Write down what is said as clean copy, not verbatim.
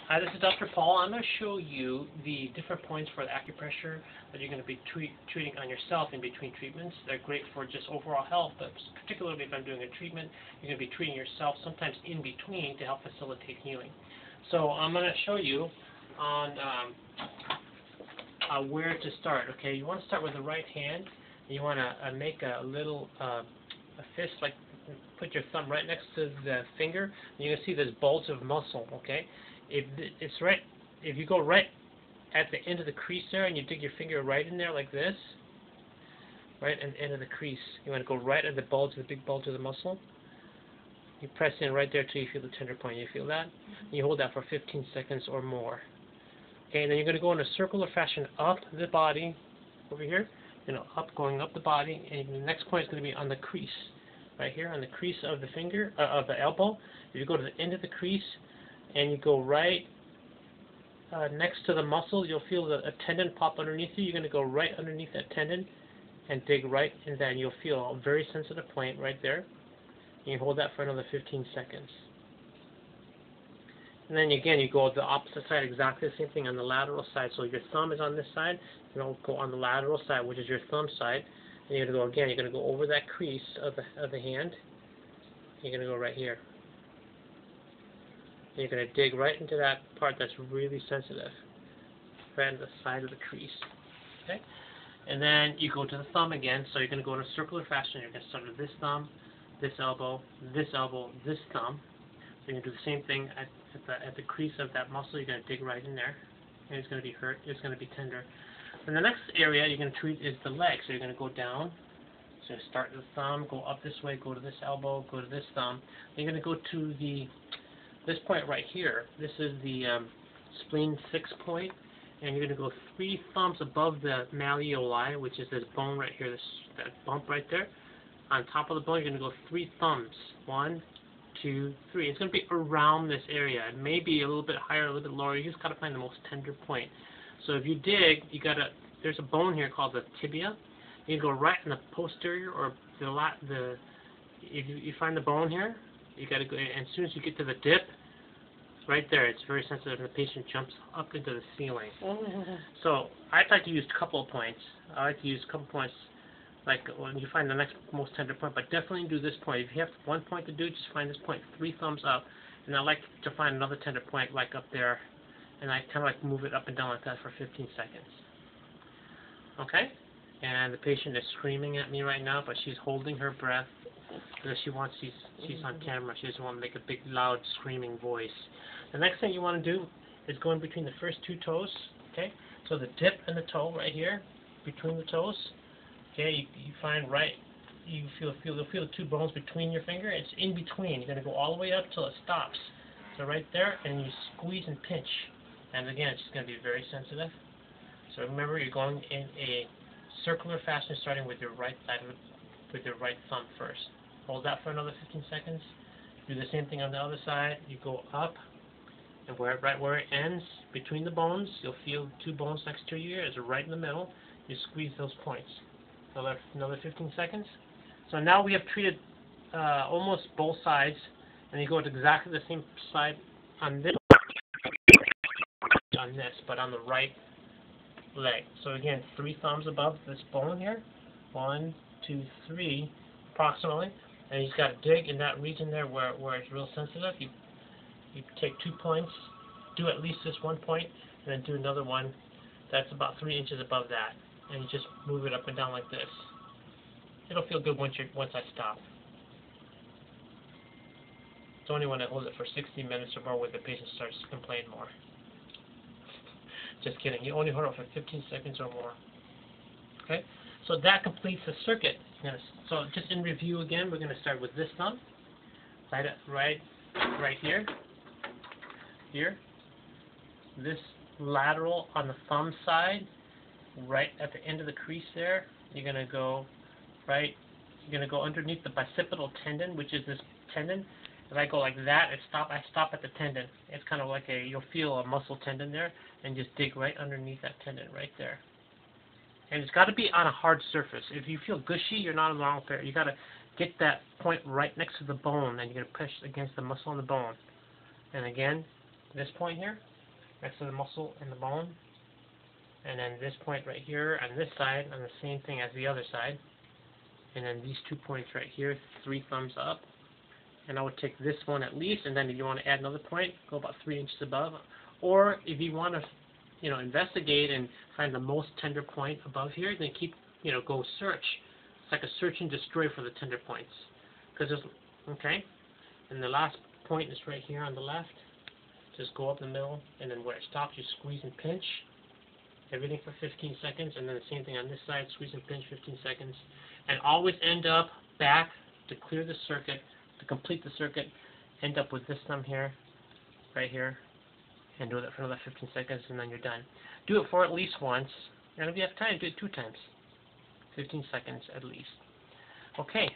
Hi, this is Dr. Paul. I'm going to show you the different points for the acupressure that you're going to be treating on yourself in between treatments. They're great for just overall health, but particularly if I'm doing a treatment, you're going to be treating yourself sometimes in between to help facilitate healing. So I'm going to show you on where to start. Okay, you want to start with the right hand. You want to make a little a fist, like put your thumb right next to the finger, and you're going to see this bulge of muscle. Okay. If you go right at the end of the crease there and you dig your finger right in there like this, right at the end of the crease, you want to go right at the bulge, the big bulge of the muscle. You press in right there till you feel the tender point. You feel that? And you hold that for 15 seconds or more. Okay, and then you're going to go in a circular fashion up the body, over here, going up the body, and the next point is going to be on the crease, right here, on the crease of the finger, of the elbow. If you go to the end of the crease, and you go right next to the muscle, you'll feel a tendon pop underneath you. You're going to go right underneath that tendon and dig right in there, and you'll feel a very sensitive point right there. And you hold that for another 15 seconds. And then again, you go to the opposite side, exactly the same thing on the lateral side. So your thumb is on this side, you'll go on the lateral side, which is your thumb side. And you're going to go again, you're going to go over that crease of the hand. You're going to go right here. You're going to dig right into that part that's really sensitive, right on the side of the crease. Okay? And then you go to the thumb again, so you're going to go in a circular fashion. You're going to start with this thumb, this elbow, this thumb. So you're going to do the same thing at the crease of that muscle. You're going to dig right in there, and it's going to be hurt. It's going to be tender. And the next area you're going to treat is the leg. So you're going to go down. So start with the thumb, go up this way, go to this elbow, go to this thumb. Then you're going to go to this point right here. This is the spleen 6 point, and you're going to go 3 thumbs above the malleoli, which is this bone right here, that bump right there. On top of the bone, you're going to go 3 thumbs. 1, 2, 3. It's going to be around this area. It may be a little bit higher, a little bit lower. You just got to find the most tender point. So if you dig, there's a bone here called the tibia. You can go right in the posterior, or if you find the bone here, you got to go, and as soon as you get to the dip, right there, it's very sensitive, and the patient jumps up into the ceiling. So I like to use a couple of points. I like to use a couple of points, like when you find the next most tender point, but definitely do this point. If you have one point to do, just find this point, 3 thumbs up, and I like to find another tender point, like up there, and I kind of like move it up and down like that for 15 seconds. Okay? And the patient is screaming at me right now, but she's holding her breath because she's on camera. She doesn't want to make a big, loud, screaming voice. The next thing you want to do is go in between the first 2 toes. Okay, so the dip and the toe right here, between the toes. Okay, you find right. You feel the 2 bones between your finger. It's in between. You're going to go all the way up till it stops. So right there, and you squeeze and pinch. And again, it's just going to be very sensitive. So remember, you're going in a circular fashion, starting with your right side with your right thumb first. Hold that for another 15 seconds. Do the same thing on the other side. You go up, and right where it ends, between the bones, you'll feel 2 bones next to you. It's right in the middle. You squeeze those points. Another 15 seconds. So now we have treated almost both sides, and you go to exactly the same side on this, but on the right leg. So again, 3 thumbs above this bone here. 1, 2, 3, approximately. And you just got to dig in that region there where it's real sensitive. You take 2 points, do at least this 1 point, and then do another one that's about 3 inches above that. And you just move it up and down like this. It'll feel good once I stop. It's only when I hold it for 60 minutes or more where the patient starts to complain more. Just kidding. You only hold it for 15 seconds or more. Okay? So that completes the circuit. So just in review again, we're going to start with this thumb. Right here. Here. This lateral on the thumb side, right at the end of the crease there. You're going to go underneath the bicipital tendon, which is this tendon. If I go like that, I stop at the tendon. It's kind of like you'll feel a muscle tendon there, and just dig right underneath that tendon right there. And it's got to be on a hard surface. If you feel gushy, you're not in the wrong pair. You got to get that point right next to the bone, and you're going to push against the muscle on the bone. And again, this point here, next to the muscle and the bone. And then this point right here on this side, and the same thing as the other side. And then these 2 points right here, 3 thumbs up. And I would take this one at least, and then if you want to add another point, go about 3 inches above. Or if you want to, investigate and find the most tender point above here, then go search. It's like a search and destroy for the tender points. Okay? And the last point is right here on the left. Just go up the middle, and then where it stops, you squeeze and pinch. Everything for 15 seconds, and then the same thing on this side, squeeze and pinch 15 seconds. And always end up back to clear the circuit, to complete the circuit, end up with this thumb here, right here, and do that for another 15 seconds, and then you're done. Do it for at least once, and if you have time, do it 2 times. 15 seconds at least. Okay,